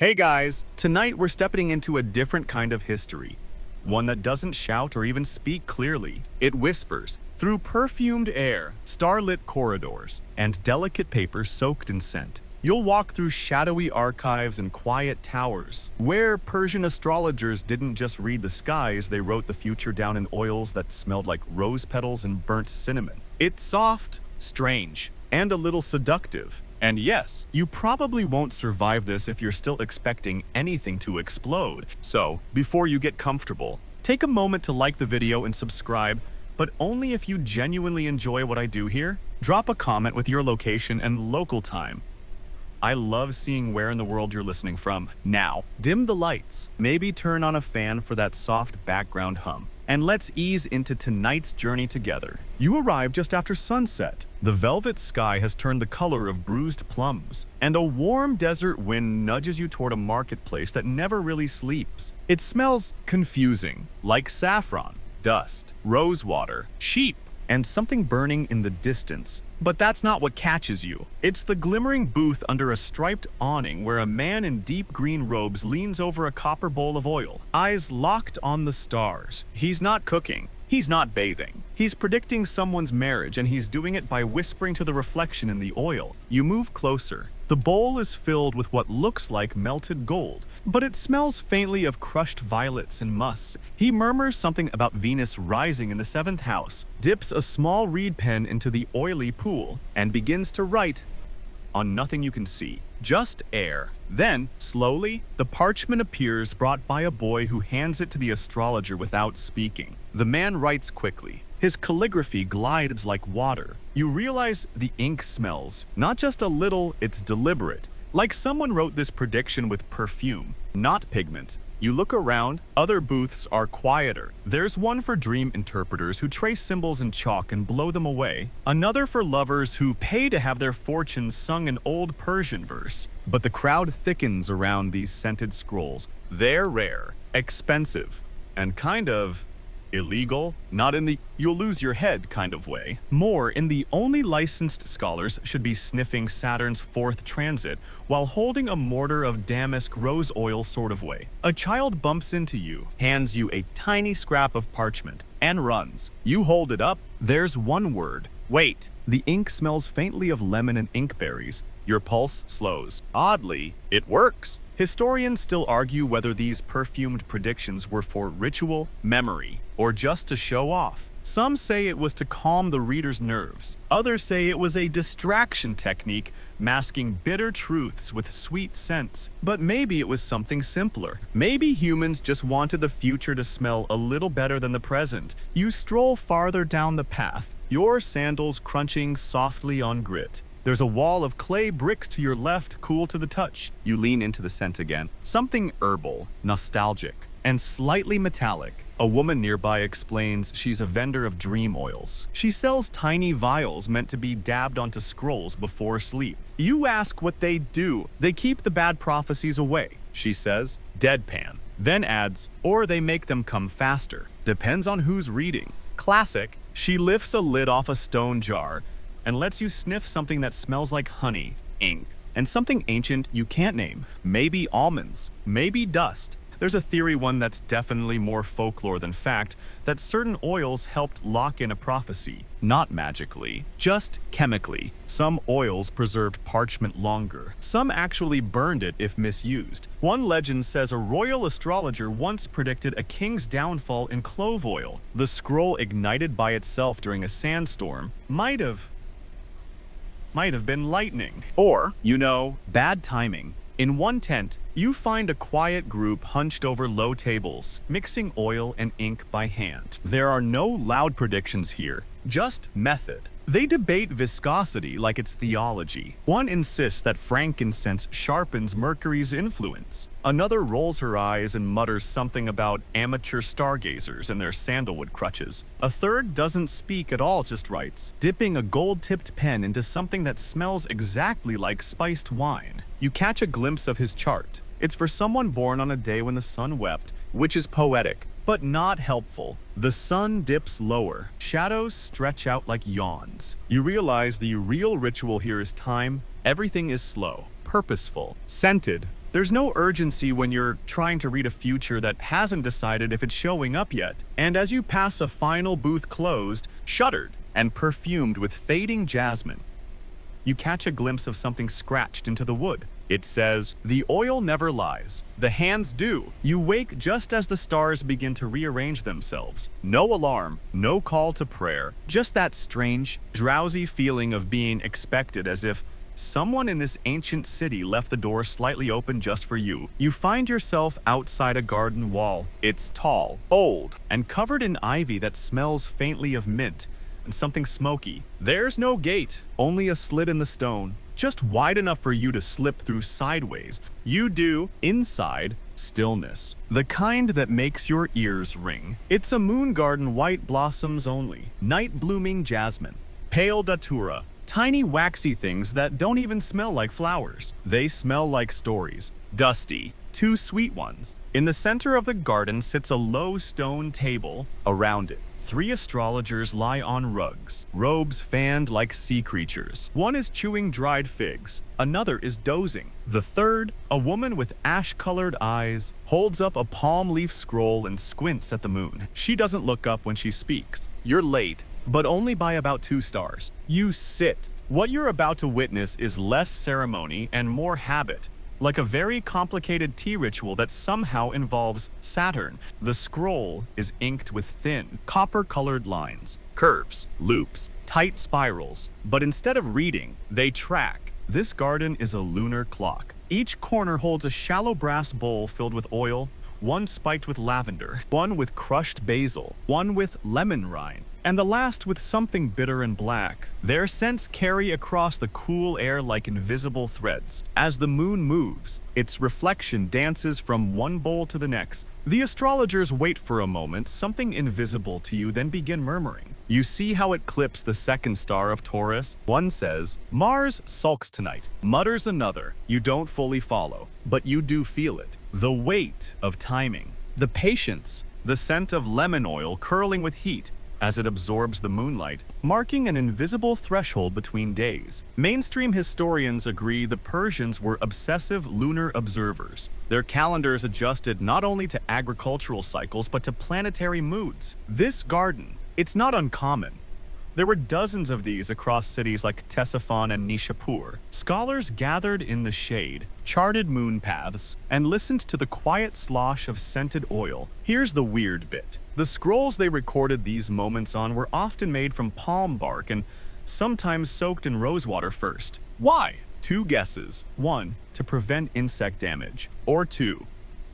Hey guys, tonight we're stepping into a different kind of history. One that doesn't shout or even speak clearly. It whispers through perfumed air, starlit corridors, and delicate paper soaked in scent. You'll walk through shadowy archives and quiet towers, where Persian astrologers didn't just read the skies, they wrote the future down in oils that smelled like rose petals and burnt cinnamon. It's soft, strange, and a little seductive. And yes, you probably won't survive this if you're still expecting anything to explode. So, before you get comfortable, take a moment to like the video and subscribe, but only if you genuinely enjoy what I do here. Drop a comment with your location and local time. I love seeing where in the world you're listening from. Now, dim the lights, maybe turn on a fan for that soft background hum. And let's ease into tonight's journey together. You arrive just after sunset. The velvet sky has turned the color of bruised plums, and a warm desert wind nudges you toward a marketplace that never really sleeps. It smells confusing, like saffron, dust, rosewater, sheep, and something burning in the distance. But that's not what catches you. It's the glimmering booth under a striped awning where a man in deep green robes leans over a copper bowl of oil, eyes locked on the stars. He's not cooking. He's not bathing. He's predicting someone's marriage, and he's doing it by whispering to the reflection in the oil. You move closer. The bowl is filled with what looks like melted gold, but it smells faintly of crushed violets and musk. He murmurs something about Venus rising in the 7th house, dips a small reed pen into the oily pool, and begins to write on nothing you can see, just air. Then, slowly, the parchment appears, brought by a boy who hands it to the astrologer without speaking. The man writes quickly. His calligraphy glides like water. You realize the ink smells. Not just a little, it's deliberate. Like someone wrote this prediction with perfume, not pigment. You look around, other booths are quieter. There's one for dream interpreters who trace symbols in chalk and blow them away. Another for lovers who pay to have their fortunes sung in old Persian verse. But the crowd thickens around these scented scrolls. They're rare, expensive, and kind of illegal, not in the you'll lose your head kind of way. More in the only licensed scholars should be sniffing Saturn's 4th transit while holding a mortar of damask rose oil sort of way. A child bumps into you, hands you a tiny scrap of parchment, and runs. You hold it up. There's one word. Wait. The ink smells faintly of lemon and inkberries. Your pulse slows. Oddly, it works. Historians still argue whether these perfumed predictions were for ritual, memory, or just to show off. Some say it was to calm the reader's nerves. Others say it was a distraction technique, masking bitter truths with sweet scents. But maybe it was something simpler. Maybe humans just wanted the future to smell a little better than the present. You stroll farther down the path, your sandals crunching softly on grit. There's a wall of clay bricks to your left, cool to the touch. You lean into the scent again. Something herbal, nostalgic, and slightly metallic. A woman nearby explains she's a vendor of dream oils. She sells tiny vials meant to be dabbed onto scrolls before sleep. You ask what they do. They keep the bad prophecies away, she says, deadpan. Then adds, or they make them come faster. Depends on who's reading. Classic. She lifts a lid off a stone jar and lets you sniff something that smells like honey, ink, and something ancient you can't name. Maybe almonds, maybe dust. There's a theory, one that's definitely more folklore than fact, that certain oils helped lock in a prophecy. Not magically, just chemically. Some oils preserved parchment longer. Some actually burned it if misused. One legend says a royal astrologer once predicted a king's downfall in clove oil. The scroll ignited by itself during a sandstorm might have been lightning. Or, bad timing. In one tent, you find a quiet group hunched over low tables, mixing oil and ink by hand. There are no loud predictions here, just method. They debate viscosity like it's theology. One insists that frankincense sharpens Mercury's influence. Another rolls her eyes and mutters something about amateur stargazers and their sandalwood crutches. A third doesn't speak at all, just writes, dipping a gold-tipped pen into something that smells exactly like spiced wine. You catch a glimpse of his chart. It's for someone born on a day when the sun wept, which is poetic, but not helpful. The sun dips lower. Shadows stretch out like yawns. You realize the real ritual here is time. Everything is slow, purposeful, scented, There's no urgency when you're trying to read a future that hasn't decided if it's showing up yet. And as you pass a final booth closed, shuttered, and perfumed with fading jasmine, you catch a glimpse of something scratched into the wood. It says, "The oil never lies. The hands do." You wake just as the stars begin to rearrange themselves. No alarm, no call to prayer, just that strange, drowsy feeling of being expected, as if someone in this ancient city left the door slightly open just for you. You find yourself outside a garden wall. It's tall, old, and covered in ivy that smells faintly of mint and something smoky. There's no gate, only a slit in the stone, just wide enough for you to slip through sideways. You do, inside, stillness. The kind that makes your ears ring. It's a moon garden, white blossoms only. Night blooming jasmine, pale datura, tiny waxy things that don't even smell like flowers. They smell like stories. Dusty, two sweet ones. In the center of the garden sits a low stone table. Around it, 3 astrologers lie on rugs, robes fanned like sea creatures. One is chewing dried figs, another is dozing. The third, a woman with ash-colored eyes, holds up a palm leaf scroll and squints at the moon. She doesn't look up when she speaks. You're late, but only by about 2 stars. You sit. What you're about to witness is less ceremony and more habit, like a very complicated tea ritual that somehow involves Saturn. The scroll is inked with thin, copper-colored lines, curves, loops, tight spirals. But instead of reading, they track. This garden is a lunar clock. Each corner holds a shallow brass bowl filled with oil, one spiked with lavender, one with crushed basil, one with lemon rind, and the last with something bitter and black. Their scents carry across the cool air like invisible threads. As the moon moves, its reflection dances from one bowl to the next. The astrologers wait for a moment, something invisible to you, then begin murmuring. You see how it clips the second star of Taurus. One says, "Mars sulks tonight," mutters another. You don't fully follow, but you do feel it. The weight of timing, the patience, the scent of lemon oil curling with heat as it absorbs the moonlight, marking an invisible threshold between days. Mainstream historians agree the Persians were obsessive lunar observers. Their calendars adjusted not only to agricultural cycles but to planetary moods. This garden, it's not uncommon. There were dozens of these across cities like Ctesiphon and Nishapur. Scholars gathered in the shade, charted moon paths, and listened to the quiet slosh of scented oil. Here's the weird bit. The scrolls they recorded these moments on were often made from palm bark and sometimes soaked in rosewater first. Why? 2 guesses. 1, to prevent insect damage. Or 2,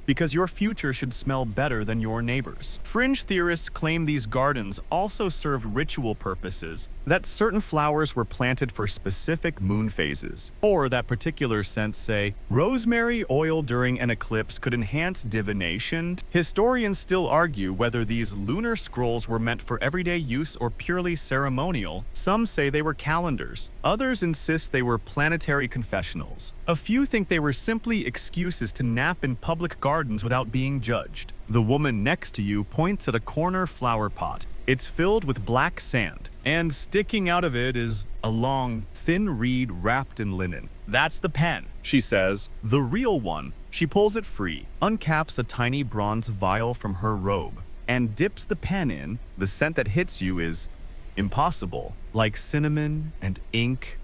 because your future should smell better than your neighbor's. Fringe theorists claim these gardens also served ritual purposes, that certain flowers were planted for specific moon phases, or that particular scents, say, rosemary oil during an eclipse, could enhance divination. Historians still argue whether these lunar scrolls were meant for everyday use or purely ceremonial. Some say they were calendars. Others insist they were planetary confessionals. A few think they were simply excuses to nap in public gardens without being judged. The woman next to you points at a corner flower pot. It's filled with black sand, and sticking out of it is a long, thin reed wrapped in linen. That's the pen, she says. The real one. She pulls it free, uncaps a tiny bronze vial from her robe, and dips the pen in. The scent that hits you is impossible, like cinnamon and ink,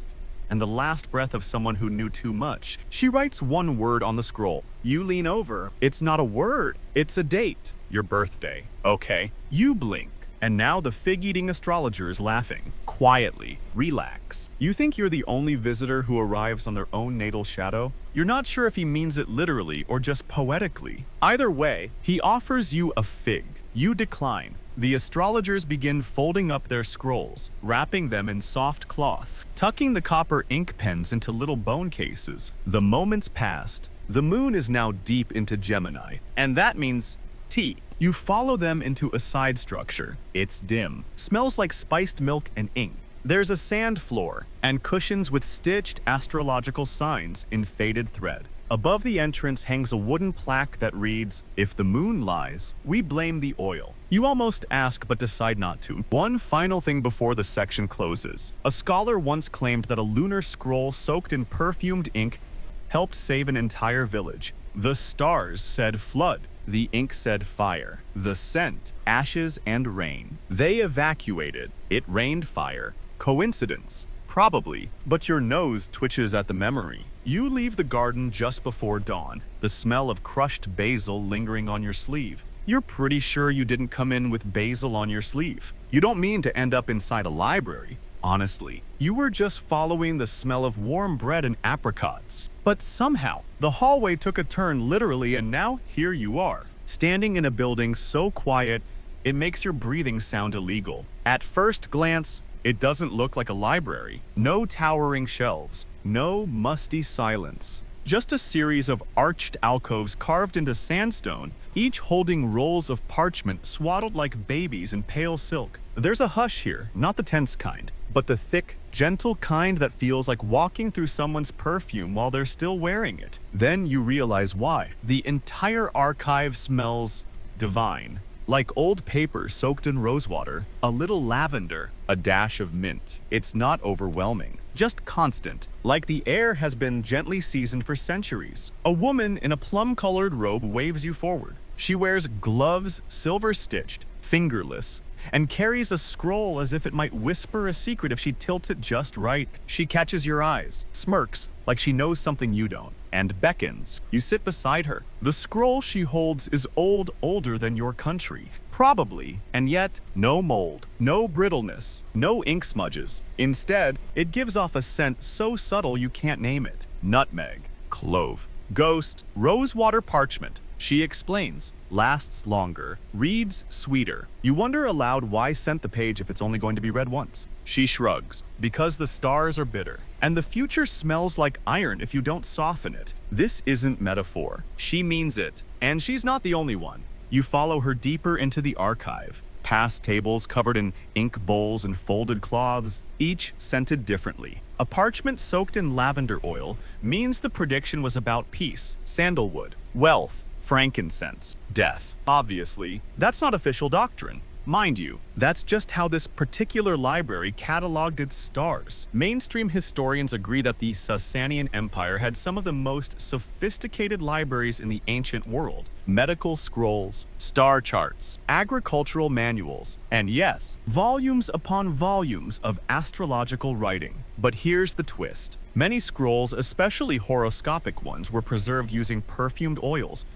and the last breath of someone who knew too much. She writes one word on the scroll. You lean over. It's not a word. It's a date. Your birthday. Okay. You blink. And now the fig-eating astrologer is laughing. Quietly. Relax. You think you're the only visitor who arrives on their own natal shadow? You're not sure if he means it literally or just poetically. Either way, he offers you a fig. You decline. The astrologers begin folding up their scrolls, wrapping them in soft cloth, tucking the copper ink pens into little bone cases. The moments passed. The moon is now deep into Gemini, and that means tea. You follow them into a side structure. It's dim, smells like spiced milk and ink. There's a sand floor and cushions with stitched astrological signs in faded thread. Above the entrance hangs a wooden plaque that reads, "If the moon lies, we blame the oil." You almost ask but decide not to. One final thing before the section closes. A scholar once claimed that a lunar scroll soaked in perfumed ink helped save an entire village. The stars said flood. The ink said fire. The scent, ashes and rain. They evacuated. It rained fire. Coincidence? Probably, but your nose twitches at the memory. You leave the garden just before dawn, the smell of crushed basil lingering on your sleeve. You're pretty sure you didn't come in with basil on your sleeve. You don't mean to end up inside a library. Honestly, you were just following the smell of warm bread and apricots. But somehow, the hallway took a turn literally, and now here you are, standing in a building so quiet, it makes your breathing sound illegal. At first glance, it doesn't look like a library. No towering shelves, no musty silence. Just a series of arched alcoves carved into sandstone, each holding rolls of parchment swaddled like babies in pale silk. There's a hush here, not the tense kind, but the thick, gentle kind that feels like walking through someone's perfume while they're still wearing it. Then you realize why. The entire archive smells divine. Like old paper soaked in rosewater, a little lavender, a dash of mint. It's not overwhelming, just constant, like the air has been gently seasoned for centuries. A woman in a plum-colored robe waves you forward. She wears gloves, silver-stitched, fingerless, and carries a scroll as if it might whisper a secret if she tilts it just right. She catches your eyes, smirks, like she knows something you don't, and beckons. You sit beside her. The scroll she holds is older than your country. Probably, and yet, no mold, no brittleness, no ink smudges. Instead, it gives off a scent so subtle you can't name it. Nutmeg, clove, ghost, rosewater parchment. She explains, lasts longer, reads sweeter. You wonder aloud why scent the page if it's only going to be read once. She shrugs, because the stars are bitter, and the future smells like iron if you don't soften it. This isn't metaphor. She means it, and she's not the only one. You follow her deeper into the archive, past tables covered in ink bowls and folded cloths, each scented differently. A parchment soaked in lavender oil means the prediction was about peace, sandalwood, wealth, frankincense, death. Obviously, that's not official doctrine. Mind you, that's just how this particular library cataloged its stars. Mainstream historians agree that the Sasanian Empire had some of the most sophisticated libraries in the ancient world. Medical scrolls, star charts, agricultural manuals, and yes, volumes upon volumes of astrological writing. But here's the twist. Many scrolls, especially horoscopic ones, were preserved using perfumed oils,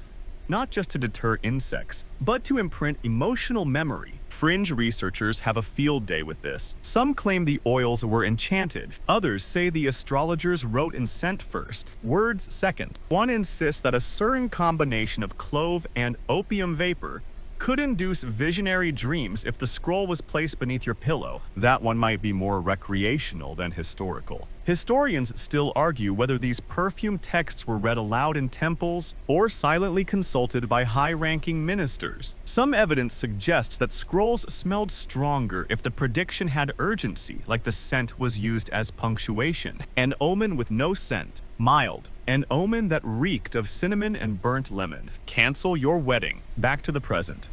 not just to deter insects, but to imprint emotional memory. Fringe researchers have a field day with this. Some claim the oils were enchanted. Others say the astrologers wrote in scent first, words second. One insists that a certain combination of clove and opium vapor could induce visionary dreams if the scroll was placed beneath your pillow. That one might be more recreational than historical. Historians still argue whether these perfumed texts were read aloud in temples or silently consulted by high-ranking ministers. Some evidence suggests that scrolls smelled stronger if the prediction had urgency, like the scent was used as punctuation. An omen with no scent, mild. An omen that reeked of cinnamon and burnt lemon. Cancel your wedding. Back to the present.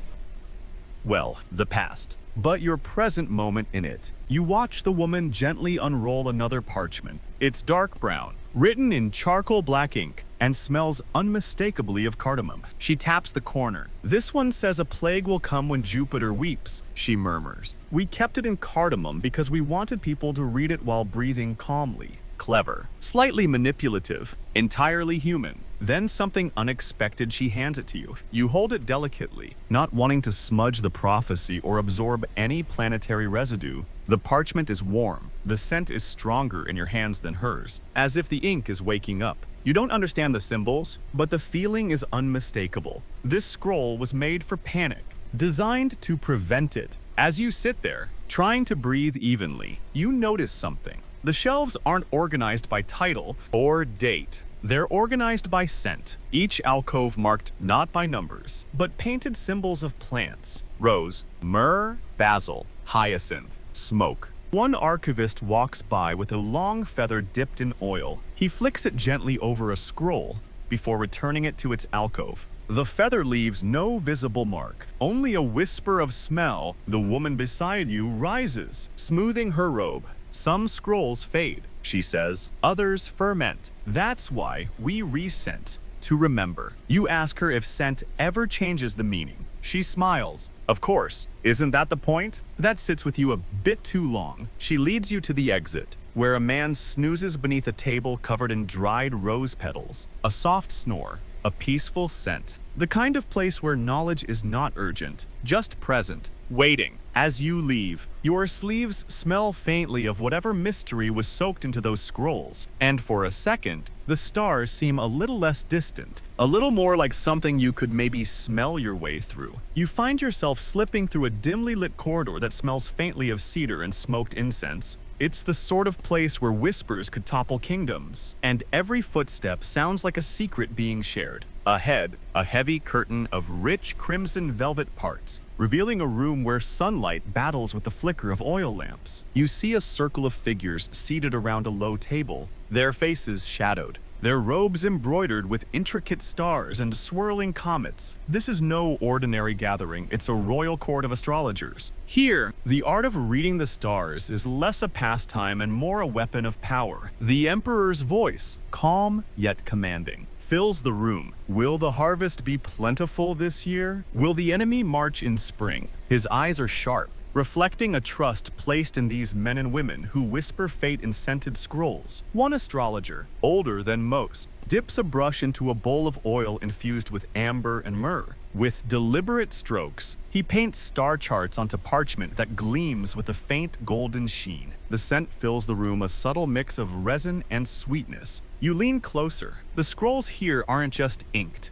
Well, the past. But your present moment in it. You watch the woman gently unroll another parchment. It's dark brown, written in charcoal black ink, and smells unmistakably of cardamom. She taps the corner. This one says a plague will come when Jupiter weeps, she murmurs. We kept it in cardamom because we wanted people to read it while breathing calmly. Clever, slightly manipulative, entirely human. Then something unexpected, she hands it to you. You hold it delicately, not wanting to smudge the prophecy or absorb any planetary residue. The parchment is warm. The scent is stronger in your hands than hers, as if the ink is waking up. You don't understand the symbols, but the feeling is unmistakable. This scroll was made for panic, designed to prevent it. As you sit there, trying to breathe evenly, you notice something. The shelves aren't organized by title or date. They're organized by scent, each alcove marked not by numbers, but painted symbols of plants. Rose, myrrh, basil, hyacinth, smoke. One archivist walks by with a long feather dipped in oil. He flicks it gently over a scroll before returning it to its alcove. The feather leaves no visible mark, only a whisper of smell. The woman beside you rises, smoothing her robe. Some scrolls fade, she says. Others ferment. That's why we rescent. To remember. You ask her if scent ever changes the meaning. She smiles. Of course. Isn't that the point? That sits with you a bit too long. She leads you to the exit, where a man snoozes beneath a table covered in dried rose petals. A soft snore. A peaceful scent. The kind of place where knowledge is not urgent, just present, waiting. As you leave, your sleeves smell faintly of whatever mystery was soaked into those scrolls, and for a second, the stars seem a little less distant, a little more like something you could maybe smell your way through. You find yourself slipping through a dimly lit corridor that smells faintly of cedar and smoked incense. It's the sort of place where whispers could topple kingdoms, and every footstep sounds like a secret being shared. Ahead, a heavy curtain of rich crimson velvet parts, revealing a room where sunlight battles with the flicker of oil lamps. You see a circle of figures seated around a low table, their faces shadowed, their robes embroidered with intricate stars and swirling comets. This is no ordinary gathering, it's a royal court of astrologers. Here, the art of reading the stars is less a pastime and more a weapon of power. The emperor's voice, calm yet commanding, fills the room. Will the harvest be plentiful this year? Will the enemy march in spring? His eyes are sharp, reflecting a trust placed in these men and women who whisper fate in scented scrolls. One astrologer, older than most, dips a brush into a bowl of oil infused with amber and myrrh. With deliberate strokes, he paints star charts onto parchment that gleams with a faint golden sheen. The scent fills the room, a subtle mix of resin and sweetness. You lean closer. The scrolls here aren't just inked.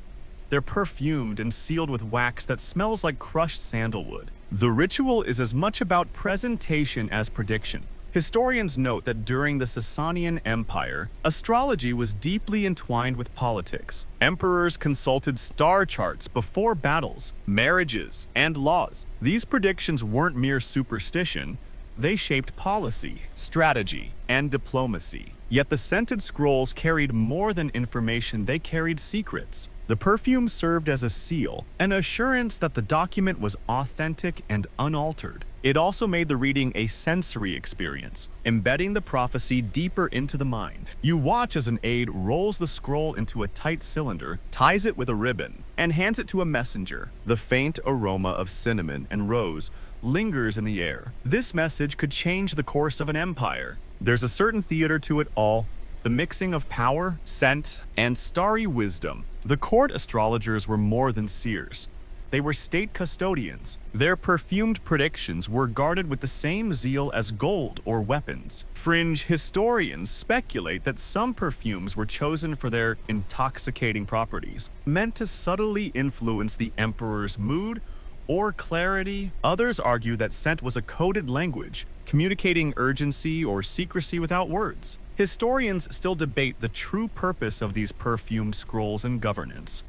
They're perfumed and sealed with wax that smells like crushed sandalwood. The ritual is as much about presentation as prediction. Historians note that during the Sasanian Empire, astrology was deeply entwined with politics. Emperors consulted star charts before battles, marriages, and laws. These predictions weren't mere superstition, they shaped policy, strategy, and diplomacy. Yet the scented scrolls carried more than information, they carried secrets. The perfume served as a seal, an assurance that the document was authentic and unaltered. It also made the reading a sensory experience, embedding the prophecy deeper into the mind. You watch as an aide rolls the scroll into a tight cylinder, ties it with a ribbon, and hands it to a messenger. The faint aroma of cinnamon and rose lingers in the air. This message could change the course of an empire. There's a certain theater to it all, the mixing of power, scent, and starry wisdom. The court astrologers were more than seers. They were state custodians. Their perfumed predictions were guarded with the same zeal as gold or weapons. Fringe historians speculate that some perfumes were chosen for their intoxicating properties, meant to subtly influence the emperor's mood or clarity. Others argue that scent was a coded language, communicating urgency or secrecy without words. Historians still debate the true purpose of these perfumed scrolls in governance.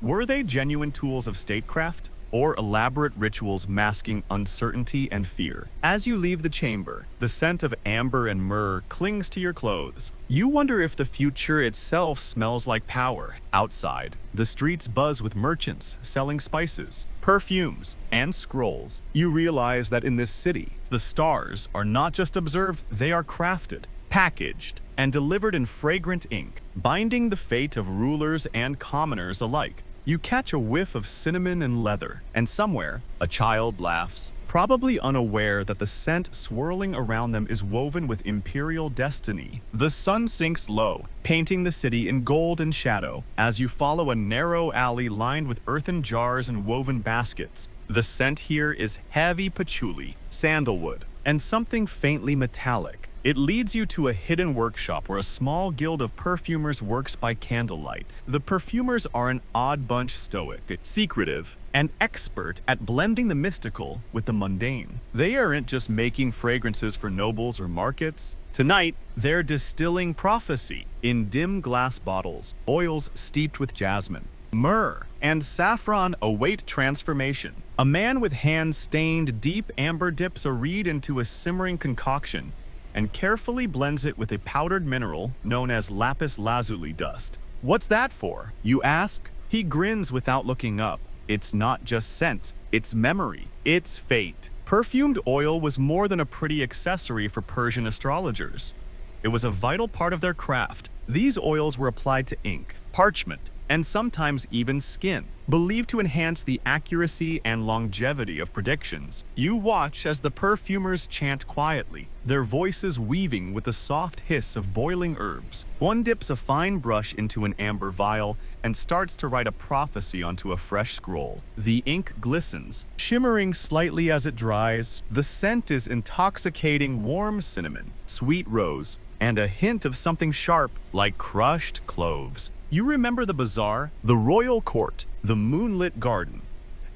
Were they genuine tools of statecraft, or elaborate rituals masking uncertainty and fear? As you leave the chamber, the scent of amber and myrrh clings to your clothes. You wonder if the future itself smells like power. Outside, the streets buzz with merchants selling spices, perfumes, and scrolls. You realize that in this city, the stars are not just observed, they are crafted, packaged, and delivered in fragrant ink, binding the fate of rulers and commoners alike. You catch a whiff of cinnamon and leather, and somewhere, a child laughs, probably unaware that the scent swirling around them is woven with imperial destiny. The sun sinks low, painting the city in gold and shadow, as you follow a narrow alley lined with earthen jars and woven baskets. The scent here is heavy patchouli, sandalwood, and something faintly metallic. It leads you to a hidden workshop where a small guild of perfumers works by candlelight. The perfumers are an odd bunch, stoic, secretive, and expert at blending the mystical with the mundane. They aren't just making fragrances for nobles or markets. Tonight, they're distilling prophecy in dim glass bottles. Oils steeped with jasmine, myrrh, and saffron await transformation. A man with hands stained deep amber dips a reed into a simmering concoction and carefully blends it with a powdered mineral known as lapis lazuli dust. What's that for? You ask. He grins without looking up. It's not just scent, it's memory, it's fate. Perfumed oil was more than a pretty accessory for Persian astrologers. It was a vital part of their craft. These oils were applied to ink, parchment, and sometimes even skin, believed to enhance the accuracy and longevity of predictions. You watch as the perfumers chant quietly, their voices weaving with the soft hiss of boiling herbs. One dips a fine brush into an amber vial and starts to write a prophecy onto a fresh scroll. The ink glistens, shimmering slightly as it dries. The scent is intoxicating warm cinnamon, sweet rose, and a hint of something sharp like crushed cloves. You remember the bazaar, the royal court, the moonlit garden,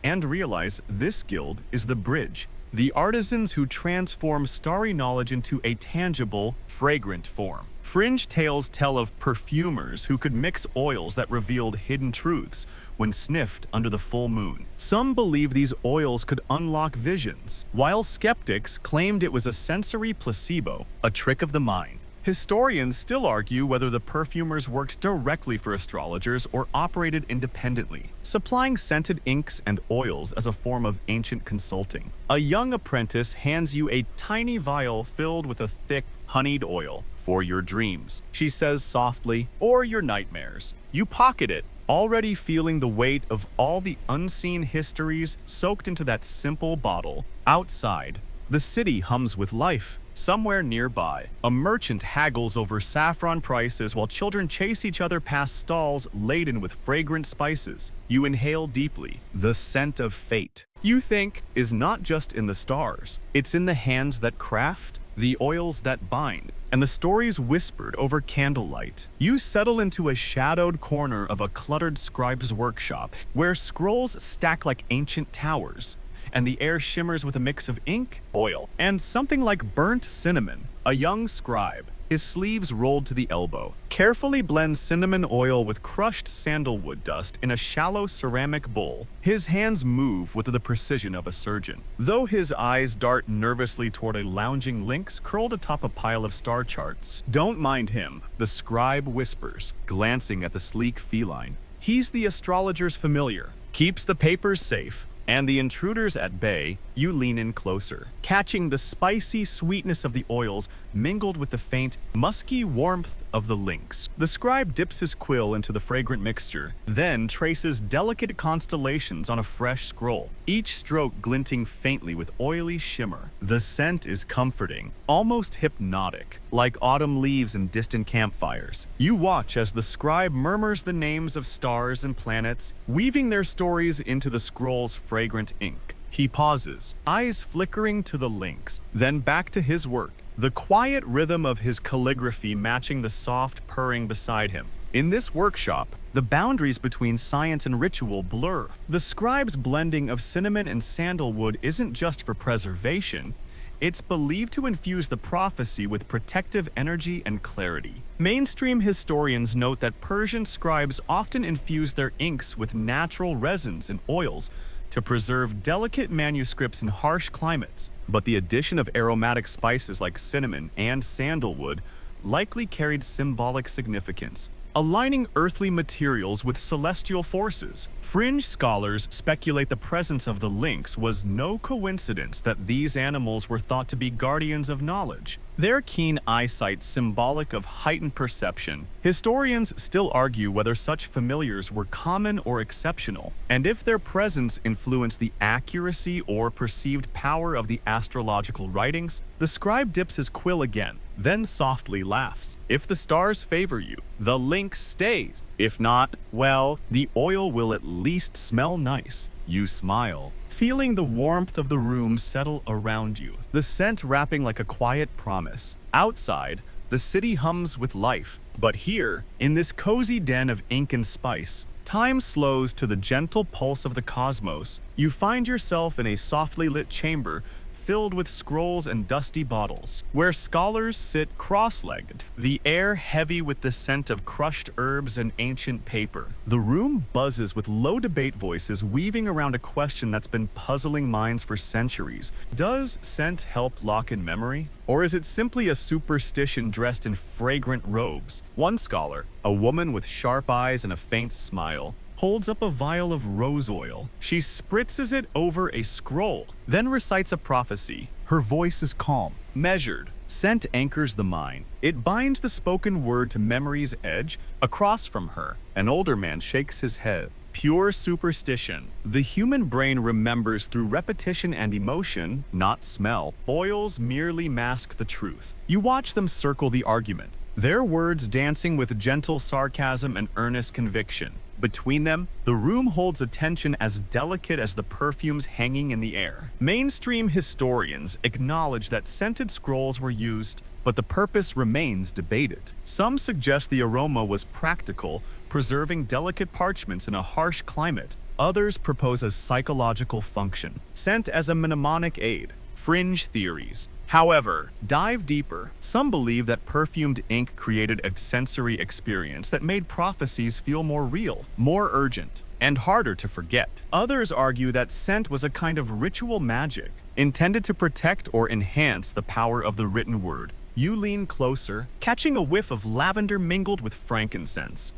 and realize this guild is the bridge, the artisans who transform starry knowledge into a tangible, fragrant form. Fringe tales tell of perfumers who could mix oils that revealed hidden truths when sniffed under the full moon. Some believe these oils could unlock visions, while skeptics claimed it was a sensory placebo, a trick of the mind. Historians still argue whether the perfumers worked directly for astrologers or operated independently, supplying scented inks and oils as a form of ancient consulting. A young apprentice hands you a tiny vial filled with a thick, honeyed oil for your dreams, she says softly, or your nightmares. You pocket it, already feeling the weight of all the unseen histories soaked into that simple bottle. Outside, the city hums with life. Somewhere nearby, a merchant haggles over saffron prices while children chase each other past stalls laden with fragrant spices. You inhale deeply, the scent of fate. You think is not just in the stars, it's in the hands that craft, the oils that bind, and the stories whispered over candlelight. You settle into a shadowed corner of a cluttered scribe's workshop where scrolls stack like ancient towers, and the air shimmers with a mix of ink, oil, and something like burnt cinnamon. A young scribe, his sleeves rolled to the elbow, carefully blends cinnamon oil with crushed sandalwood dust in a shallow ceramic bowl. His hands move with the precision of a surgeon, though his eyes dart nervously toward a lounging lynx curled atop a pile of star charts. Don't mind him, the scribe whispers, glancing at the sleek feline. He's the astrologer's familiar, keeps the papers safe, and the intruders at bay. You lean in closer, catching the spicy sweetness of the oils mingled with the faint, musky warmth of the lynx. The scribe dips his quill into the fragrant mixture, then traces delicate constellations on a fresh scroll, each stroke glinting faintly with oily shimmer. The scent is comforting, almost hypnotic, like autumn leaves and distant campfires. You watch as the scribe murmurs the names of stars and planets, weaving their stories into the scroll's fragrant ink. He pauses, eyes flickering to the lynx, then back to his work, the quiet rhythm of his calligraphy matching the soft purring beside him. In this workshop, the boundaries between science and ritual blur. The scribe's blending of cinnamon and sandalwood isn't just for preservation, it's believed to infuse the prophecy with protective energy and clarity. Mainstream historians note that Persian scribes often infuse their inks with natural resins and oils to preserve delicate manuscripts in harsh climates, but the addition of aromatic spices like cinnamon and sandalwood likely carried symbolic significance, aligning earthly materials with celestial forces. Fringe scholars speculate the presence of the lynx was no coincidence that these animals were thought to be guardians of knowledge, their keen eyesight symbolic of heightened perception. Historians still argue whether such familiars were common or exceptional, and if their presence influenced the accuracy or perceived power of the astrological writings. The scribe dips his quill again, then softly laughs. If the stars favor you, the lynx stays. If not, well, the oil will at least smell nice. You smile, feeling the warmth of the room settle around you, the scent wrapping like a quiet promise. Outside, the city hums with life, but here, in this cozy den of ink and spice, time slows to the gentle pulse of the cosmos. You find yourself in a softly lit chamber filled with scrolls and dusty bottles, where scholars sit cross-legged, the air heavy with the scent of crushed herbs and ancient paper. The room buzzes with low debate voices weaving around a question that's been puzzling minds for centuries. Does scent help lock in memory? Or is it simply a superstition dressed in fragrant robes? One scholar, a woman with sharp eyes and a faint smile, holds up a vial of rose oil. She spritzes it over a scroll, then recites a prophecy. Her voice is calm, measured, Scent anchors the mind. It binds the spoken word to memory's edge. Across from her, an older man shakes his head. Pure superstition. The human brain remembers through repetition and emotion, not smell. Oils merely mask the truth. You watch them circle the argument, their words dancing with gentle sarcasm and earnest conviction. Between them, the room holds a tension as delicate as the perfumes hanging in the air. Mainstream historians acknowledge that scented scrolls were used, but the purpose remains debated. Some suggest the aroma was practical, preserving delicate parchments in a harsh climate. Others propose a psychological function, scent as a mnemonic aid. Fringe theories. However, dive deeper. Some believe that perfumed ink created a sensory experience that made prophecies feel more real, more urgent, and harder to forget. Others argue that scent was a kind of ritual magic, intended to protect or enhance the power of the written word. You lean closer, catching a whiff of lavender mingled with frankincense.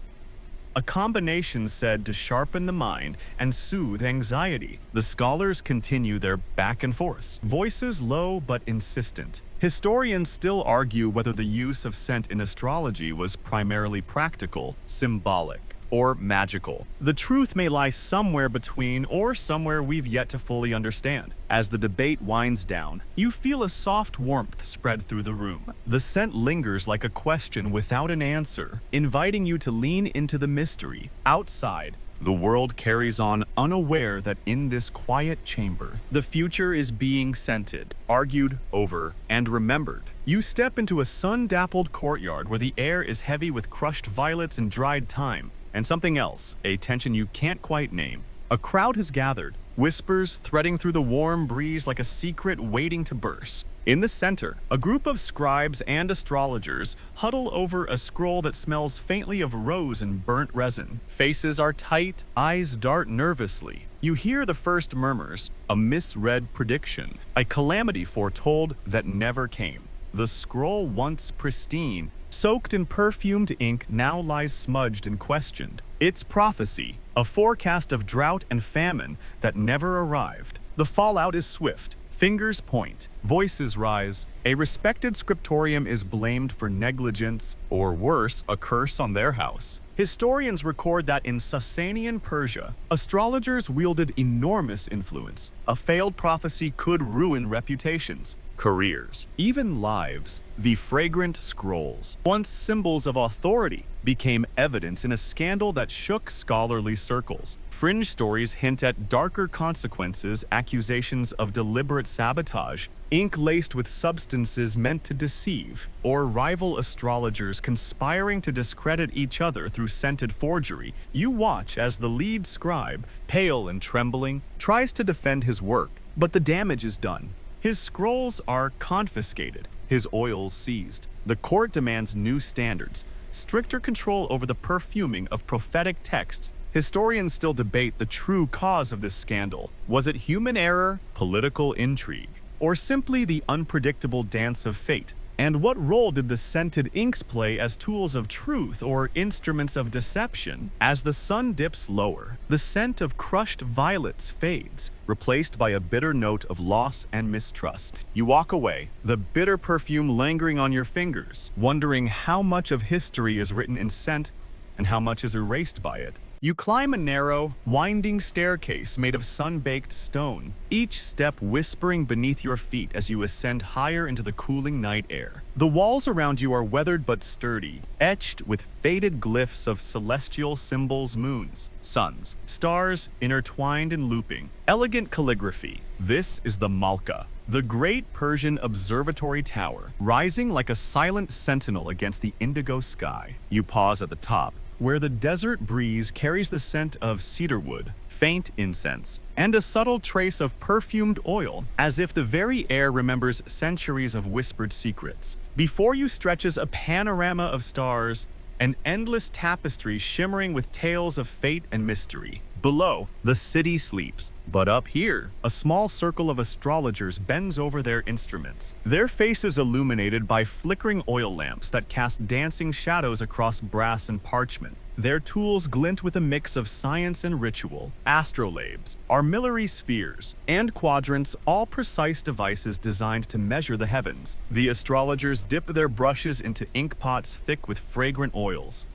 A combination said to sharpen the mind and soothe anxiety. The scholars continue their back and forth, voices low but insistent. Historians still argue whether the use of scent in astrology was primarily practical, symbolic, or magical. The truth may lie somewhere between or somewhere we've yet to fully understand. As the debate winds down, you feel a soft warmth spread through the room. The scent lingers like a question without an answer, inviting you to lean into the mystery. Outside, the world carries on, unaware that in this quiet chamber, the future is being scented, argued over, and remembered. You step into a sun-dappled courtyard where the air is heavy with crushed violets and dried thyme, and something else, a tension you can't quite name. A crowd has gathered, whispers threading through the warm breeze like a secret waiting to burst. In the center, a group of scribes and astrologers huddle over a scroll that smells faintly of rose and burnt resin. Faces are tight, eyes dart nervously. You hear the first murmurs, a misread prediction, a calamity foretold that never came. The scroll, once pristine, soaked in perfumed ink, now lies smudged and questioned. It's prophecy, a forecast of drought and famine that never arrived. The fallout is swift. Fingers point, voices rise. A respected scriptorium is blamed for negligence, or worse, a curse on their house. Historians record that in Sasanian Persia, astrologers wielded enormous influence. A failed prophecy could ruin reputations, careers, even lives. The fragrant scrolls, once symbols of authority, became evidence in a scandal that shook scholarly circles. Fringe stories hint at darker consequences, accusations of deliberate sabotage, ink laced with substances meant to deceive, or rival astrologers conspiring to discredit each other through scented forgery. You watch as the lead scribe, pale and trembling, tries to defend his work, but the damage is done. His scrolls are confiscated, his oils seized. The court demands new standards, stricter control over the perfuming of prophetic texts. Historians still debate the true cause of this scandal. Was it human error, political intrigue, or simply the unpredictable dance of fate? And what role did the scented inks play as tools of truth or instruments of deception? As the sun dips lower, the scent of crushed violets fades, replaced by a bitter note of loss and mistrust. You walk away, the bitter perfume lingering on your fingers, wondering how much of history is written in scent and how much is erased by it. You climb a narrow, winding staircase made of sun-baked stone, each step whispering beneath your feet as you ascend higher into the cooling night air. The walls around you are weathered but sturdy, etched with faded glyphs of celestial symbols, moons, suns, stars intertwined and looping. Elegant calligraphy. This is the Malka, the great Persian observatory tower, rising like a silent sentinel against the indigo sky. You pause at the top, where the desert breeze carries the scent of cedarwood, faint incense, and a subtle trace of perfumed oil, as if the very air remembers centuries of whispered secrets. Before you stretches a panorama of stars, an endless tapestry shimmering with tales of fate and mystery. Below, the city sleeps, But up here, a small circle of astrologers bends over their instruments, their faces illuminated by flickering oil lamps that cast dancing shadows across brass and parchment. Their tools glint with a mix of science and ritual. Astrolabes, armillary spheres, and quadrants, all precise devices designed to measure the heavens. The astrologers dip their brushes into ink pots thick with fragrant oils.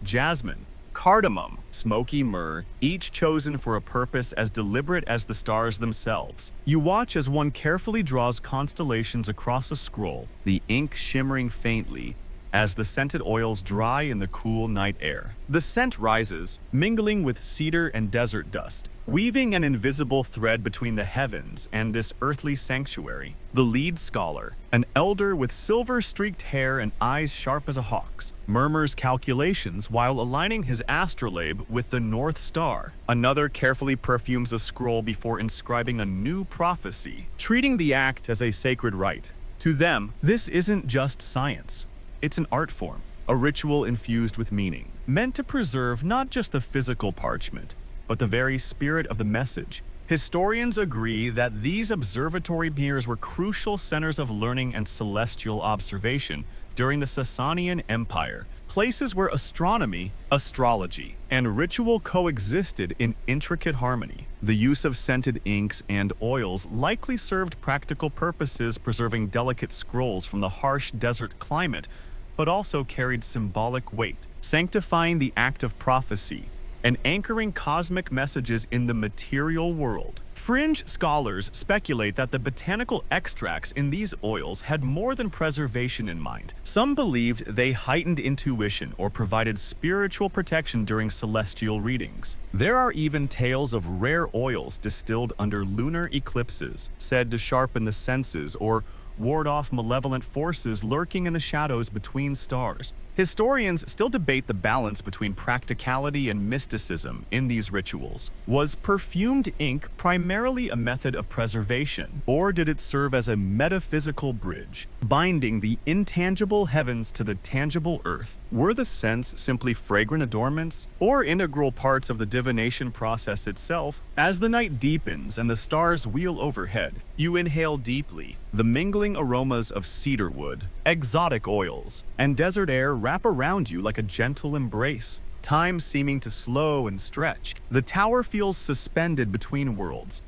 Jasmine, cardamom, smoky myrrh, each chosen for a purpose as deliberate as the stars themselves. You watch as one carefully draws constellations across a scroll, the ink shimmering faintly as the scented oils dry in the cool night air. The scent rises, mingling with cedar and desert dust, weaving an invisible thread between the heavens and this earthly sanctuary. The lead scholar, an elder with silver-streaked hair and eyes sharp as a hawk's, murmurs calculations while aligning his astrolabe with the North Star. Another carefully perfumes a scroll before inscribing a new prophecy, treating the act as a sacred rite. To them, this isn't just science. It's an art form, a ritual infused with meaning, meant to preserve not just the physical parchment, but the very spirit of the message. Historians agree that these observatory mirrors were crucial centers of learning and celestial observation during the Sasanian Empire, places where astronomy, astrology, and ritual coexisted in intricate harmony. The use of scented inks and oils likely served practical purposes, preserving delicate scrolls from the harsh desert climate, but also carried symbolic weight, sanctifying the act of prophecy and anchoring cosmic messages in the material world. Fringe scholars speculate that the botanical extracts in these oils had more than preservation in mind. Some believed they heightened intuition or provided spiritual protection during celestial readings. There are even tales of rare oils distilled under lunar eclipses, said to sharpen the senses or ward off malevolent forces lurking in the shadows between stars. Historians still debate the balance between practicality and mysticism in these rituals. Was perfumed ink primarily a method of preservation, or did it serve as a metaphysical bridge, binding the intangible heavens to the tangible earth? Were the scents simply fragrant adornments, or integral parts of the divination process itself? As the night deepens and the stars wheel overhead, you inhale deeply. The mingling aromas of cedarwood, exotic oils, and desert air wrap around you like a gentle embrace. Time seeming to slow and stretch, the tower feels suspended between worlds,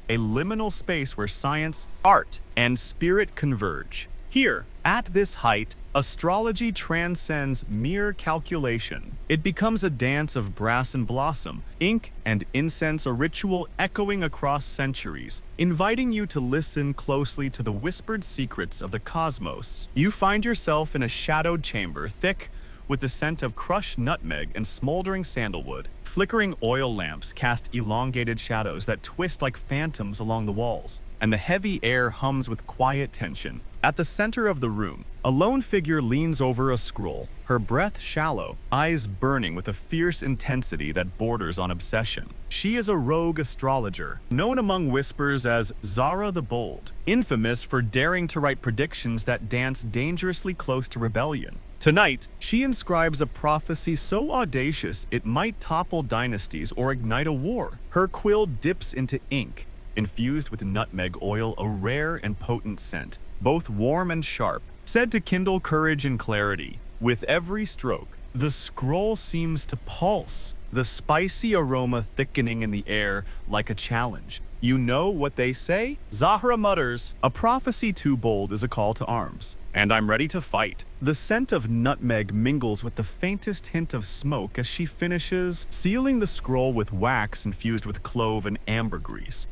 a liminal space where science, art, and spirit converge. Here, at this height, astrology transcends mere calculation. It becomes a dance of brass and blossom, ink and incense, a ritual echoing across centuries, inviting you to listen closely to the whispered secrets of the cosmos. You find yourself in a shadowed chamber, thick with the scent of crushed nutmeg and smoldering sandalwood. Flickering oil lamps cast elongated shadows that twist like phantoms along the walls, and the heavy air hums with quiet tension. At the center of the room, a lone figure leans over a scroll, her breath shallow, eyes burning with a fierce intensity that borders on obsession. She is a rogue astrologer, known among whispers as Zara the Bold, infamous for daring to write predictions that dance dangerously close to rebellion. Tonight, she inscribes a prophecy so audacious it might topple dynasties or ignite a war. Her quill dips into ink, infused with nutmeg oil, a rare and potent scent, both warm and sharp, said to kindle courage and clarity. With every stroke, the scroll seems to pulse, the spicy aroma thickening in the air like a challenge. You know what they say? Zahra mutters, "A prophecy too bold is a call to arms, and I'm ready to fight." The scent of nutmeg mingles with the faintest hint of smoke as she finishes, sealing the scroll with wax infused with clove and ambergris.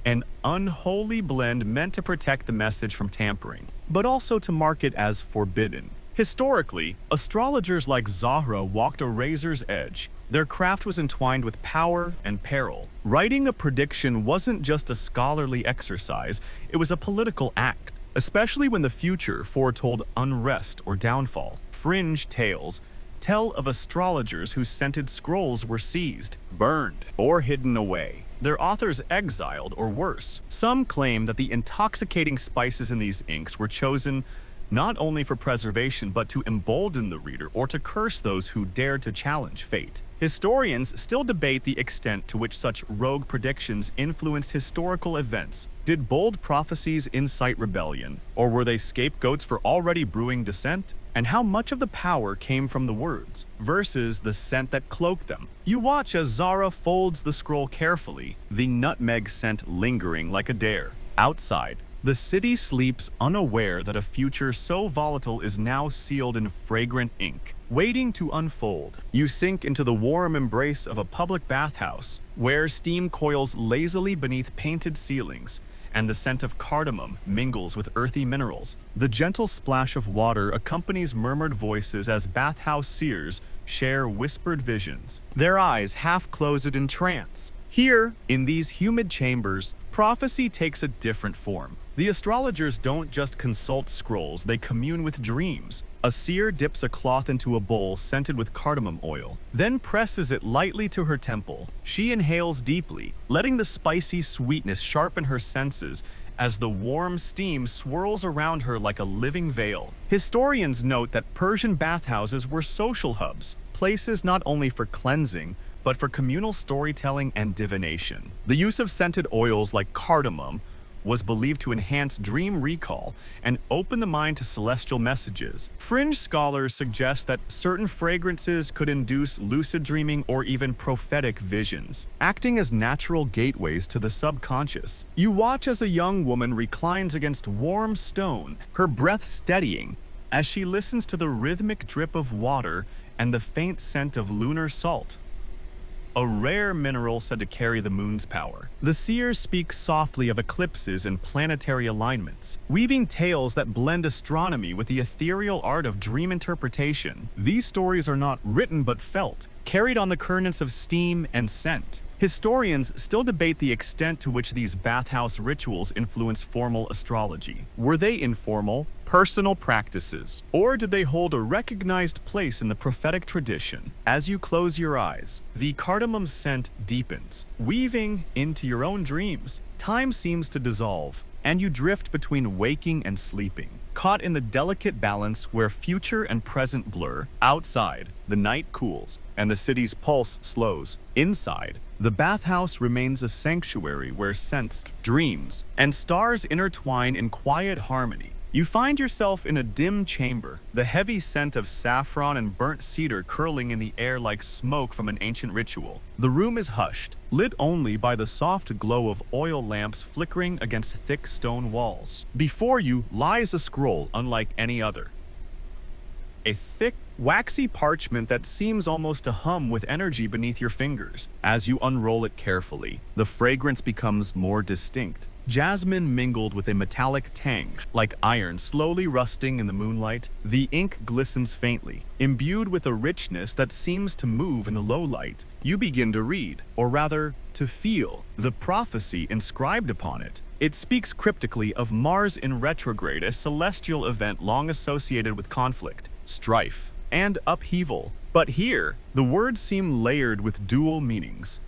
An unholy blend meant to protect the message from tampering, but also to mark it as forbidden. Historically, astrologers like Zahra walked a razor's edge. Their craft was entwined with power and peril. Writing a prediction wasn't just a scholarly exercise, it was a political act, especially when the future foretold unrest or downfall. Fringe tales tell of astrologers whose scented scrolls were seized, burned, or hidden away, their authors exiled or worse. Some claim that the intoxicating spices in these inks were chosen not only for preservation but to embolden the reader or to curse those who dared to challenge fate. Historians still debate the extent to which such rogue predictions influenced historical events. Did bold prophecies incite rebellion, or were they scapegoats for already brewing dissent? And how much of the power came from the words versus the scent that cloaked them? You watch as Zara folds the scroll carefully, the nutmeg scent lingering like a dare. Outside, the city sleeps, unaware that a future so volatile is now sealed in fragrant ink, waiting to unfold. You sink into the warm embrace of a public bathhouse, where steam coils lazily beneath painted ceilings, and the scent of cardamom mingles with earthy minerals. The gentle splash of water accompanies murmured voices as bathhouse seers share whispered visions, their eyes half closed in trance. Here, in these humid chambers, prophecy takes a different form. The astrologers don't just consult scrolls, they commune with dreams. A seer dips a cloth into a bowl scented with cardamom oil, then presses it lightly to her temple. She inhales deeply, letting the spicy sweetness sharpen her senses as the warm steam swirls around her like a living veil. Historians note that Persian bathhouses were social hubs, places not only for cleansing, but for communal storytelling and divination. The use of scented oils like cardamom was believed to enhance dream recall and open the mind to celestial messages. Fringe scholars suggest that certain fragrances could induce lucid dreaming or even prophetic visions, acting as natural gateways to the subconscious. You watch as a young woman reclines against warm stone, her breath steadying, as she listens to the rhythmic drip of water and the faint scent of lunar salt, a rare mineral said to carry the moon's power. The seers speak softly of eclipses and planetary alignments, weaving tales that blend astronomy with the ethereal art of dream interpretation. These stories are not written but felt, carried on the currents of steam and scent. Historians still debate the extent to which these bathhouse rituals influence formal astrology. Were they informal, personal practices, or did they hold a recognized place in the prophetic tradition? As you close your eyes, the cardamom scent deepens, weaving into your own dreams. Time seems to dissolve, and you drift between waking and sleeping, caught in the delicate balance where future and present blur. Outside, the night cools, and the city's pulse slows. Inside, the bathhouse remains a sanctuary where scents, dreams, and stars intertwine in quiet harmony. You find yourself in a dim chamber, the heavy scent of saffron and burnt cedar curling in the air like smoke from an ancient ritual. The room is hushed, lit only by the soft glow of oil lamps flickering against thick stone walls. Before you lies a scroll unlike any other. A thick, waxy parchment that seems almost to hum with energy beneath your fingers. As you unroll it carefully, the fragrance becomes more distinct. Jasmine mingled with a metallic tang, like iron slowly rusting in the moonlight. The ink glistens faintly, imbued with a richness that seems to move in the low light. You begin to read, or rather, to feel, the prophecy inscribed upon it. It speaks cryptically of Mars in retrograde, a celestial event long associated with conflict, strife, and upheaval. But here, the words seem layered with dual meanings,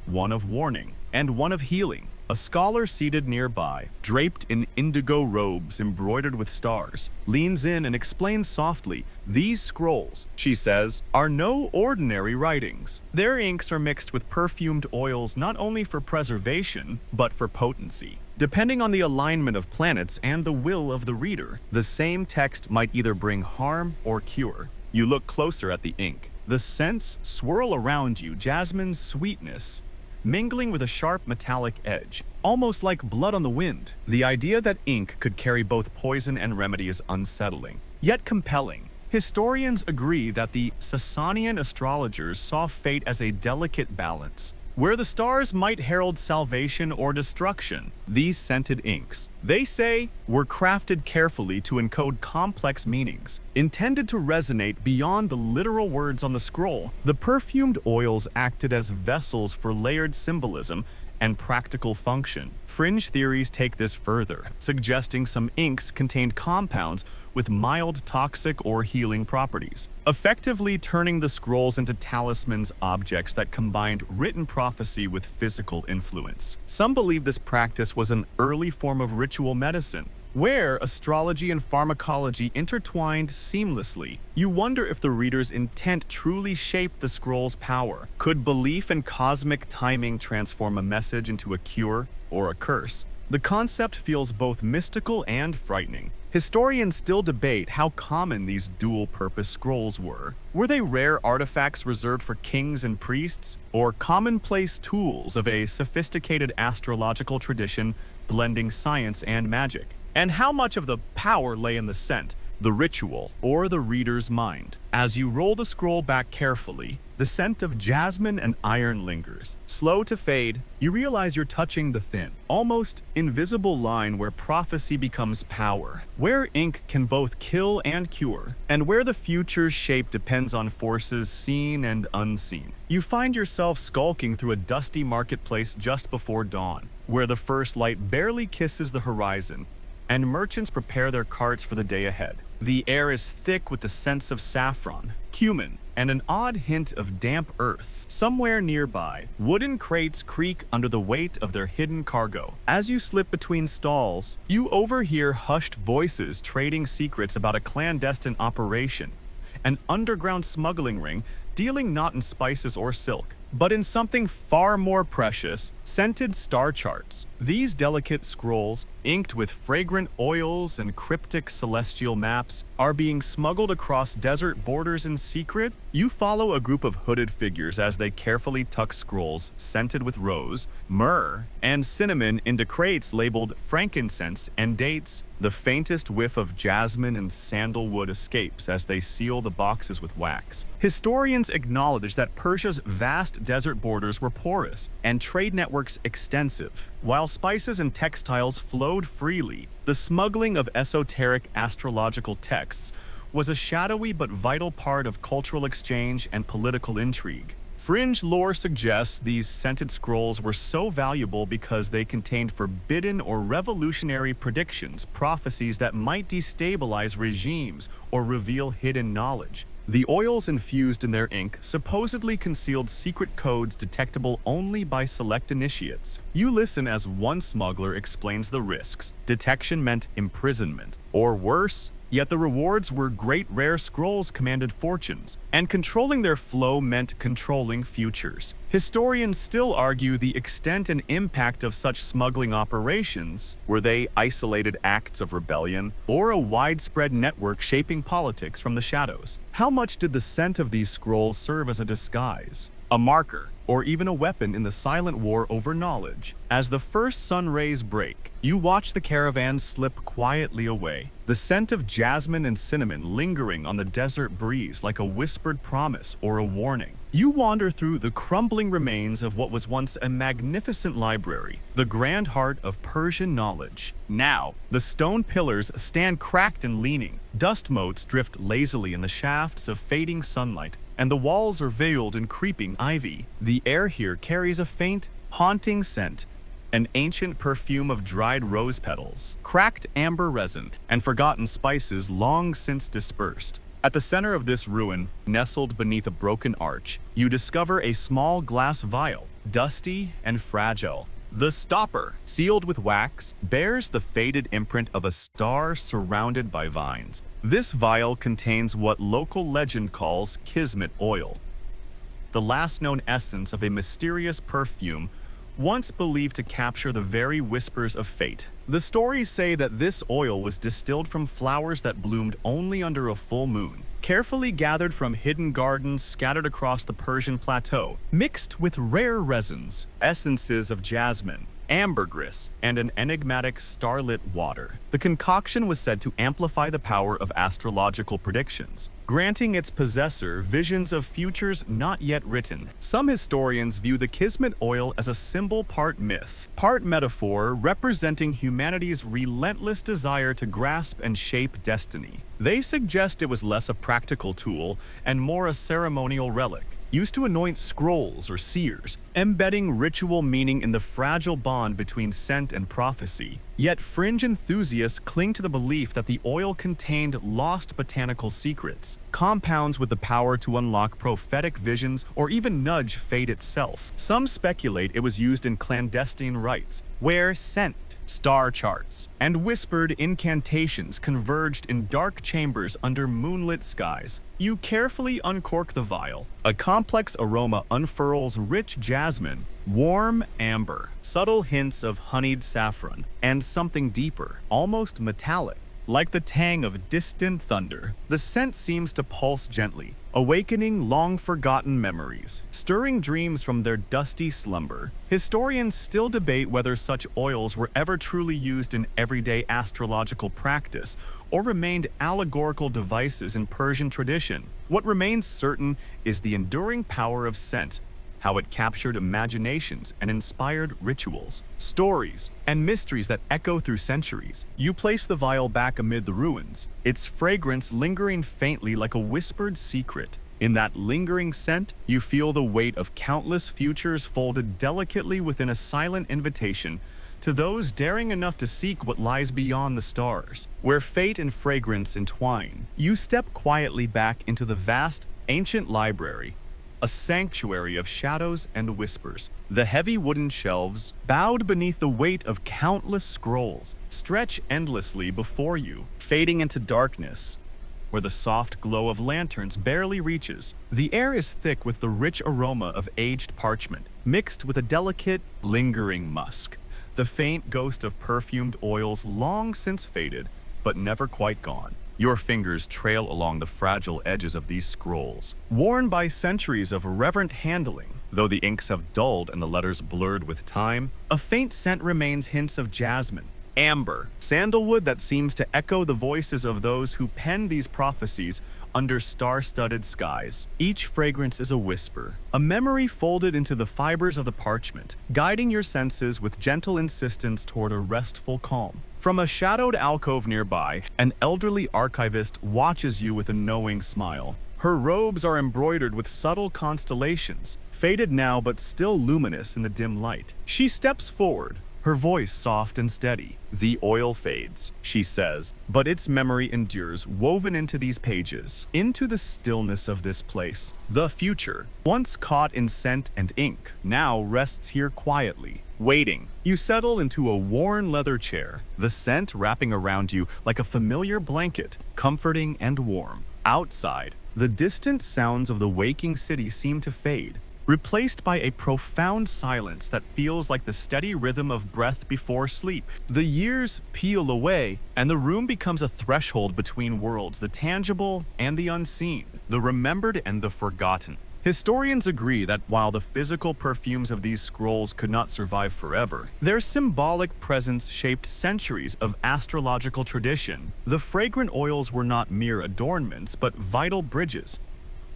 one of warning and one of healing. A scholar seated nearby, draped in indigo robes embroidered with stars, leans in and explains softly, "These scrolls," she says, "are no ordinary writings. Their inks are mixed with perfumed oils not only for preservation, but for potency. Depending on the alignment of planets and the will of the reader, the same text might either bring harm or cure." You look closer at the ink. The scents swirl around you, jasmine's sweetness mingling with a sharp metallic edge, almost like blood on the wind. The idea that ink could carry both poison and remedy is unsettling, yet compelling. Historians agree that the Sasanian astrologers saw fate as a delicate balance, where the stars might herald salvation or destruction. These scented inks, they say, were crafted carefully to encode complex meanings, intended to resonate beyond the literal words on the scroll. The perfumed oils acted as vessels for layered symbolism and practical function. Fringe theories take this further, suggesting some inks contained compounds with mild toxic or healing properties, effectively turning the scrolls into talismans, objects that combined written prophecy with physical influence. Some believe this practice was an early form of ritual medicine, where astrology and pharmacology intertwined seamlessly. You wonder if the reader's intent truly shaped the scroll's power. Could belief in cosmic timing transform a message into a cure or a curse? The concept feels both mystical and frightening. Historians still debate how common these dual-purpose scrolls were. Were they rare artifacts reserved for kings and priests, or commonplace tools of a sophisticated astrological tradition blending science and magic? And how much of the power lay in the scent, the ritual, or the reader's mind? As you roll the scroll back carefully, the scent of jasmine and iron lingers. Slow to fade, you realize you're touching the thin, almost invisible line where prophecy becomes power, where ink can both kill and cure, and where the future's shape depends on forces seen and unseen. You find yourself skulking through a dusty marketplace just before dawn, where the first light barely kisses the horizon, and merchants prepare their carts for the day ahead. The air is thick with the scents of saffron, cumin, and an odd hint of damp earth. Somewhere nearby, wooden crates creak under the weight of their hidden cargo. As you slip between stalls, you overhear hushed voices trading secrets about a clandestine operation, an underground smuggling ring dealing not in spices or silk, but in something far more precious, scented star charts. These delicate scrolls, inked with fragrant oils and cryptic celestial maps, are being smuggled across desert borders in secret. You follow a group of hooded figures as they carefully tuck scrolls scented with rose, myrrh, and cinnamon into crates labeled frankincense and dates. The faintest whiff of jasmine and sandalwood escapes as they seal the boxes with wax. Historians acknowledge that Persia's vast desert borders were porous and trade networks extensive. While spices and textiles flowed freely, the smuggling of esoteric astrological texts was a shadowy but vital part of cultural exchange and political intrigue. Fringe lore suggests these scented scrolls were so valuable because they contained forbidden or revolutionary predictions, prophecies that might destabilize regimes or reveal hidden knowledge. The oils infused in their ink supposedly concealed secret codes detectable only by select initiates. You listen as one smuggler explains the risks. Detection meant imprisonment, or worse, yet the rewards were great rare scrolls commanded fortunes, and controlling their flow meant controlling futures. Historians still argue the extent and impact of such smuggling operations. Were they isolated acts of rebellion, or a widespread network shaping politics from the shadows? How much did the scent of these scrolls serve as a disguise, a marker, or even a weapon in the silent war over knowledge? As the first sun rays break, you watch the caravan slip quietly away, the scent of jasmine and cinnamon lingering on the desert breeze like a whispered promise or a warning. You wander through the crumbling remains of what was once a magnificent library, the grand heart of Persian knowledge. Now, the stone pillars stand cracked and leaning. Dust motes drift lazily in the shafts of fading sunlight, and the walls are veiled in creeping ivy. The air here carries a faint, haunting scent, an ancient perfume of dried rose petals, cracked amber resin, and forgotten spices long since dispersed. At the center of this ruin, nestled beneath a broken arch, you discover a small glass vial, dusty and fragile. The stopper, sealed with wax, bears the faded imprint of a star surrounded by vines. This vial contains what local legend calls kismet oil, the last known essence of a mysterious perfume once believed to capture the very whispers of fate. The stories say that this oil was distilled from flowers that bloomed only under a full moon, carefully gathered from hidden gardens scattered across the Persian plateau, mixed with rare resins, essences of jasmine, ambergris, and an enigmatic starlit water. The concoction was said to amplify the power of astrological predictions, granting its possessor visions of futures not yet written. Some historians view the kismet oil as a symbol part myth, part metaphor, representing humanity's relentless desire to grasp and shape destiny. They suggest it was less a practical tool and more a ceremonial relic, used to anoint scrolls or seers, embedding ritual meaning in the fragile bond between scent and prophecy. Yet fringe enthusiasts cling to the belief that the oil contained lost botanical secrets, compounds with the power to unlock prophetic visions or even nudge fate itself. Some speculate it was used in clandestine rites, where scent, star charts, and whispered incantations converged in dark chambers under moonlit skies. You carefully uncork the vial. A complex aroma unfurls: rich jasmine, warm amber, subtle hints of honeyed saffron, and something deeper, almost metallic. Like the tang of distant thunder, the scent seems to pulse gently, awakening long-forgotten memories, stirring dreams from their dusty slumber. Historians still debate whether such oils were ever truly used in everyday astrological practice or remained allegorical devices in Persian tradition. What remains certain is the enduring power of scent, how it captured imaginations and inspired rituals, stories, and mysteries that echo through centuries. You place the vial back amid the ruins, its fragrance lingering faintly like a whispered secret. In that lingering scent, you feel the weight of countless futures folded delicately within a silent invitation to those daring enough to seek what lies beyond the stars. Where fate and fragrance entwine, you step quietly back into the vast, ancient library, a sanctuary of shadows and whispers. The heavy wooden shelves, bowed beneath the weight of countless scrolls, stretch endlessly before you, fading into darkness, where the soft glow of lanterns barely reaches. The air is thick with the rich aroma of aged parchment, mixed with a delicate, lingering musk, the faint ghost of perfumed oils long since faded, but never quite gone. Your fingers trail along the fragile edges of these scrolls, worn by centuries of reverent handling. Though the inks have dulled and the letters blurred with time, a faint scent remains: hints of jasmine, amber, sandalwood that seems to echo the voices of those who penned these prophecies under star-studded skies. Each fragrance is a whisper, a memory folded into the fibers of the parchment, guiding your senses with gentle insistence toward a restful calm. From a shadowed alcove nearby, an elderly archivist watches you with a knowing smile. Her robes are embroidered with subtle constellations, faded now but still luminous in the dim light. She steps forward, her voice soft and steady. "The oil fades," she says, "but its memory endures, woven into these pages, into the stillness of this place. The future, once caught in scent and ink, now rests here quietly, waiting." You settle into a worn leather chair, the scent wrapping around you like a familiar blanket, comforting and warm. Outside, the distant sounds of the waking city seem to fade, replaced by a profound silence that feels like the steady rhythm of breath before sleep. The years peel away, and the room becomes a threshold between worlds, the tangible and the unseen, the remembered and the forgotten. Historians agree that while the physical perfumes of these scrolls could not survive forever, their symbolic presence shaped centuries of astrological tradition. The fragrant oils were not mere adornments, but vital bridges,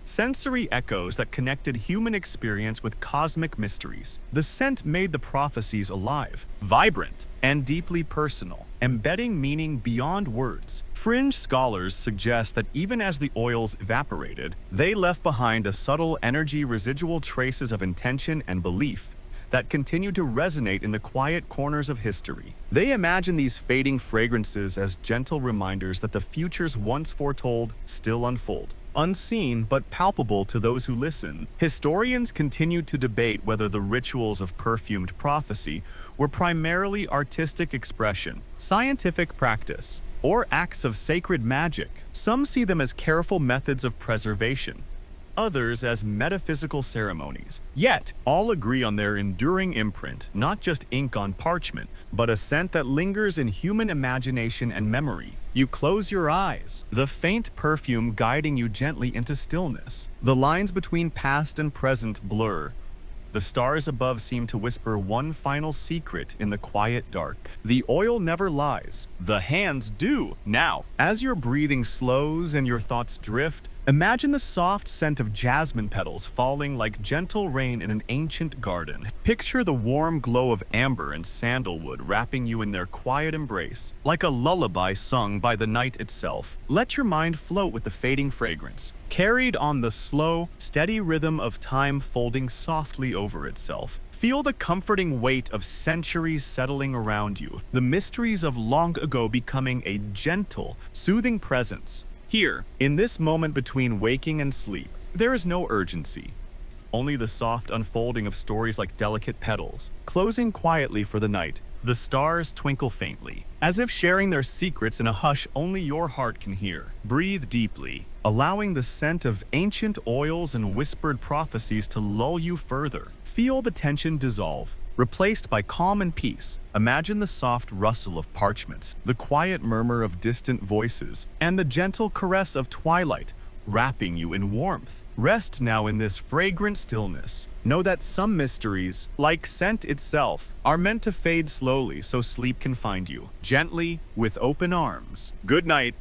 sensory echoes that connected human experience with cosmic mysteries. The scent made the prophecies alive, vibrant, and deeply personal, embedding meaning beyond words. Fringe scholars suggest that even as the oils evaporated, they left behind a subtle energy, residual traces of intention and belief that continue to resonate in the quiet corners of history. They imagine these fading fragrances as gentle reminders that the futures once foretold still unfold, unseen but palpable to those who listen. Historians continue to debate whether the rituals of perfumed prophecy were primarily artistic expression, scientific practice, or acts of sacred magic. Some see them as careful methods of preservation, others as metaphysical ceremonies. Yet, all agree on their enduring imprint, not just ink on parchment, but a scent that lingers in human imagination and memory. You close your eyes, the faint perfume guiding you gently into stillness. The lines between past and present blur. The stars above seem to whisper one final secret in the quiet dark. The oil never lies. The hands do. Now, as your breathing slows and your thoughts drift, imagine the soft scent of jasmine petals falling like gentle rain in an ancient garden. Picture the warm glow of amber and sandalwood wrapping you in their quiet embrace, like a lullaby sung by the night itself. Let your mind float with the fading fragrance, carried on the slow, steady rhythm of time folding softly over itself. Feel the comforting weight of centuries settling around you, the mysteries of long ago becoming a gentle, soothing presence. Here, in this moment between waking and sleep, there is no urgency. Only the soft unfolding of stories like delicate petals, closing quietly for the night. The stars twinkle faintly, as if sharing their secrets in a hush only your heart can hear. Breathe deeply, allowing the scent of ancient oils and whispered prophecies to lull you further. Feel the tension dissolve, replaced by calm and peace. Imagine the soft rustle of parchment, the quiet murmur of distant voices, and the gentle caress of twilight, wrapping you in warmth. Rest now in this fragrant stillness. Know that some mysteries, like scent itself, are meant to fade slowly so sleep can find you, gently, with open arms. Good night.